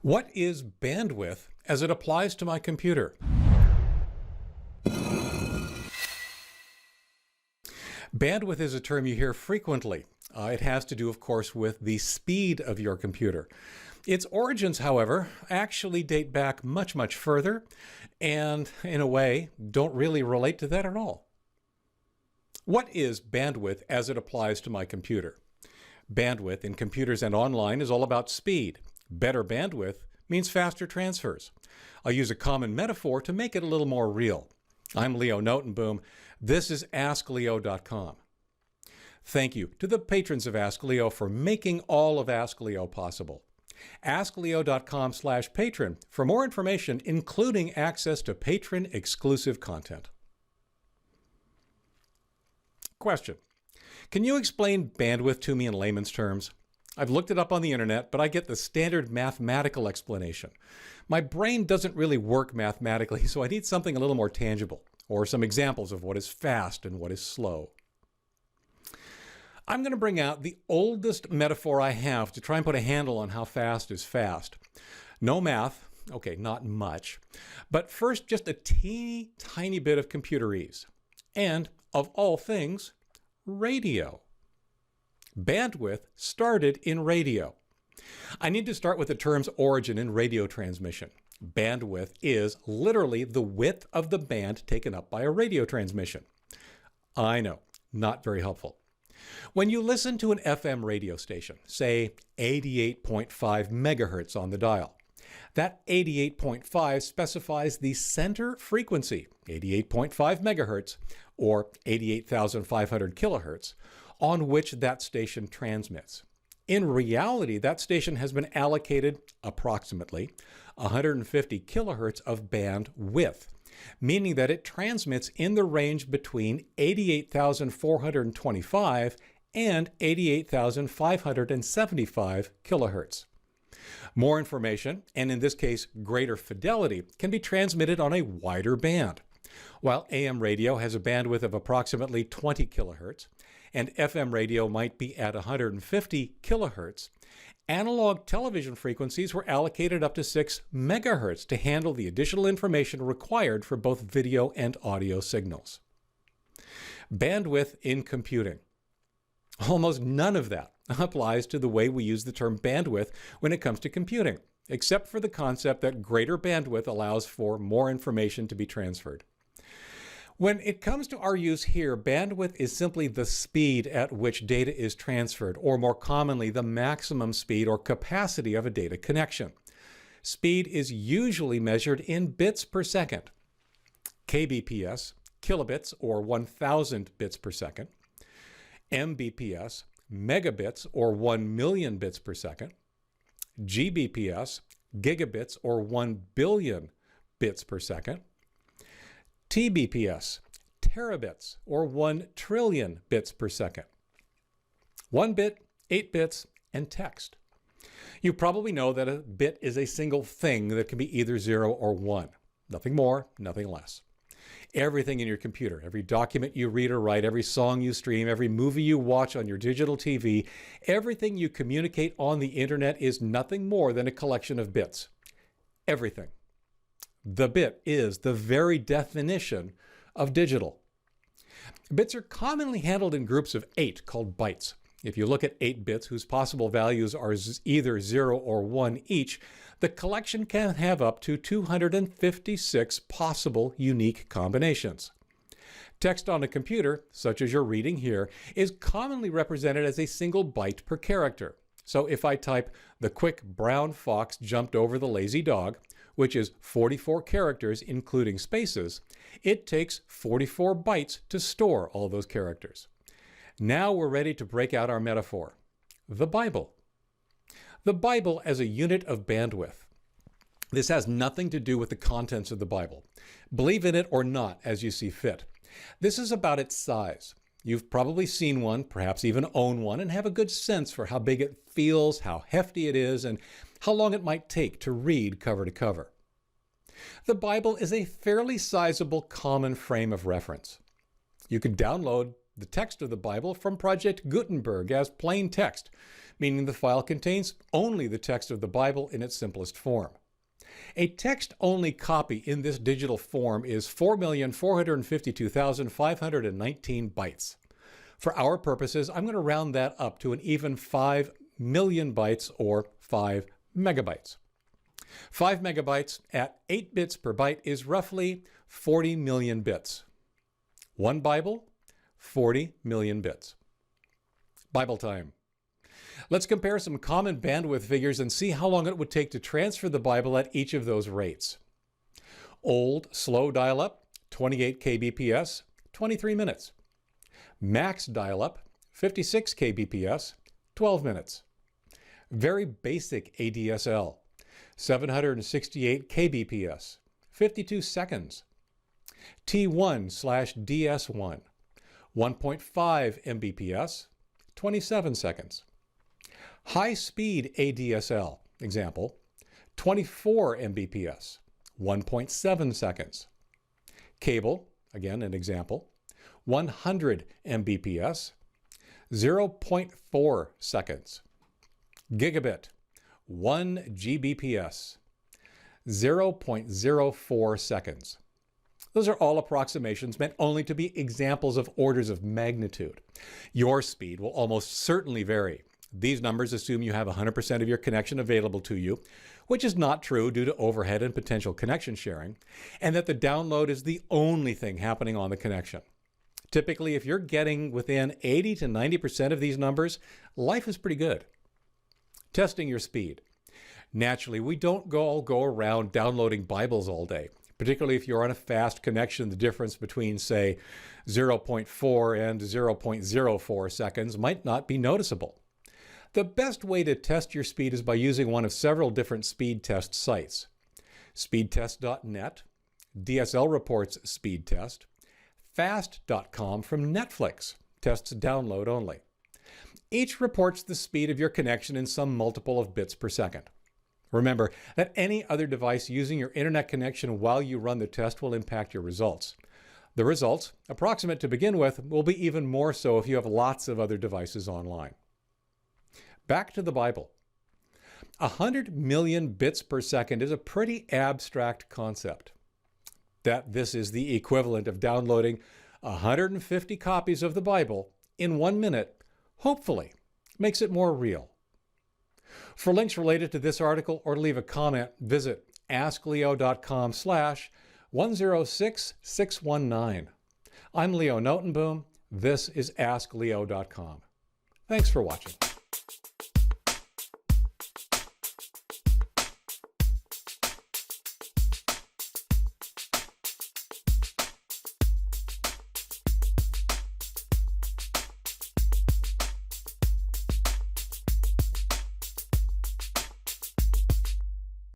What is bandwidth as it applies to my computer? Bandwidth is a term you hear frequently. It has to do, of course, with the speed of your computer. Its origins, however, actually date back much, much further and, in a way, don't really relate to that at all. What is bandwidth as it applies to my computer? Bandwidth in computers and online is all about speed. Better bandwidth means faster transfers. I'll use a common metaphor to make it a little more real. I'm Leo Notenboom. This is askleo.com. Thank you to the patrons of AskLeo for making all of AskLeo possible. askleo.com/patron for more information, including access to patron-exclusive content. Question: can you explain bandwidth to me in layman's terms? I've looked it up on the internet, but I get the standard mathematical explanation. My brain doesn't really work mathematically, so I need something a little more tangible, or some examples of what is fast and what is slow. I'm going to bring out the oldest metaphor I have to try and put a handle on how fast is fast. No math, okay, not much, but first just a teeny tiny bit of computerese. And, of all things, radio. Bandwidth started in radio. I need to start with the term's origin in radio transmission. Bandwidth is literally the width of the band taken up by a radio transmission. I know, not very helpful. When you listen to an FM radio station, say 88.5 megahertz on the dial, that 88.5 specifies the center frequency, 88.5 megahertz, or 88,500 kilohertz, on which that station transmits. In reality, that station has been allocated approximately 150 kilohertz of band width, meaning that it transmits in the range between 88,425 and 88,575 kilohertz. More information, and in this case greater fidelity, can be transmitted on a wider band. While AM radio has a bandwidth of approximately 20 kilohertz, and FM radio might be at 150 kilohertz, analog television frequencies were allocated up to 6 megahertz to handle the additional information required for both video and audio signals. Bandwidth in computing. Almost none of that applies to the way we use the term bandwidth when it comes to computing, except for the concept that greater bandwidth allows for more information to be transferred. When it comes to our use here, bandwidth is simply the speed at which data is transferred, or more commonly, the maximum speed or capacity of a data connection. Speed is usually measured in bits per second. kbps, kilobits, or 1,000 bits per second. mbps, megabits, or 1 million bits per second. gbps, gigabits, or 1 billion bits per second. TBPS, terabits, or 1 trillion bits per second. 1 bit, 8 bits, and text. You probably know that a bit is a single thing that can be either 0 or 1. Nothing more, nothing less. Everything in your computer, every document you read or write, every song you stream, every movie you watch on your digital TV, everything you communicate on the internet is nothing more than a collection of bits. Everything. The bit is the very definition of digital. Bits are commonly handled in groups of 8 called bytes. If you look at 8 bits whose possible values are either 0 or 1 each, the collection can have up to 256 possible unique combinations. Text on a computer, such as you're reading here, is commonly represented as a single byte per character. So if I type, "The quick brown fox jumped over the lazy dog," which is 44 characters including spaces, it takes 44 bytes to store all those characters. Now we're ready to break out our metaphor. The Bible. The Bible as a unit of bandwidth. This has nothing to do with the contents of the Bible. Believe in it or not as you see fit. This is about its size. You've probably seen one, perhaps even own one, and have a good sense for how big it feels, how hefty it is, and how long it might take to read cover to cover. The Bible is a fairly sizable common frame of reference. You could download the text of the Bible from Project Gutenberg as plain text, meaning the file contains only the text of the Bible in its simplest form. A text-only copy in this digital form is 4,452,519 bytes. For our purposes, I'm going to round that up to an even 5 million bytes, or 5 megabytes. 5 megabytes at 8 bits per byte is roughly 40 million bits. One Bible, 40 million bits. Bible time. Let's compare some common bandwidth figures and see how long it would take to transfer the Bible at each of those rates. Old, slow dial-up, 28 kbps, 23 minutes. Max dial-up, 56 kbps, 12 minutes. Very basic ADSL, 768 kbps, 52 seconds. T1/DS1, 1.5 mbps, 27 seconds. High-speed ADSL, example, 24 mbps, 1.7 seconds. Cable, again an example, 100 mbps, 0.4 seconds. Gigabit, 1 gbps, 0.04 seconds. Those are all approximations meant only to be examples of orders of magnitude. Your speed will almost certainly vary. These numbers assume you have 100% of your connection available to you, which is not true due to overhead and potential connection sharing, and that the download is the only thing happening on the connection. Typically, if you're getting within 80 to 90% of these numbers, life is pretty good. Testing your speed. Naturally, we don't all go around downloading Bibles all day, particularly if you're on a fast connection. The difference between, say, 0.4 and 0.04 seconds might not be noticeable. The best way to test your speed is by using one of several different speed test sites. Speedtest.net, DSL Reports Speed Test, Fast.com from Netflix, tests download only. Each reports the speed of your connection in some multiple of bits per second. Remember that any other device using your internet connection while you run the test will impact your results. The results, approximate to begin with, will be even more so if you have lots of other devices online. Back to the Bible. 100 million bits per second is a pretty abstract concept. That this is the equivalent of downloading 150 copies of the Bible in 1 minute, hopefully, makes it more real. For links related to this article or to leave a comment, visit askleo.com/106619. I'm Leo Notenboom. This is askleo.com. Thanks for watching.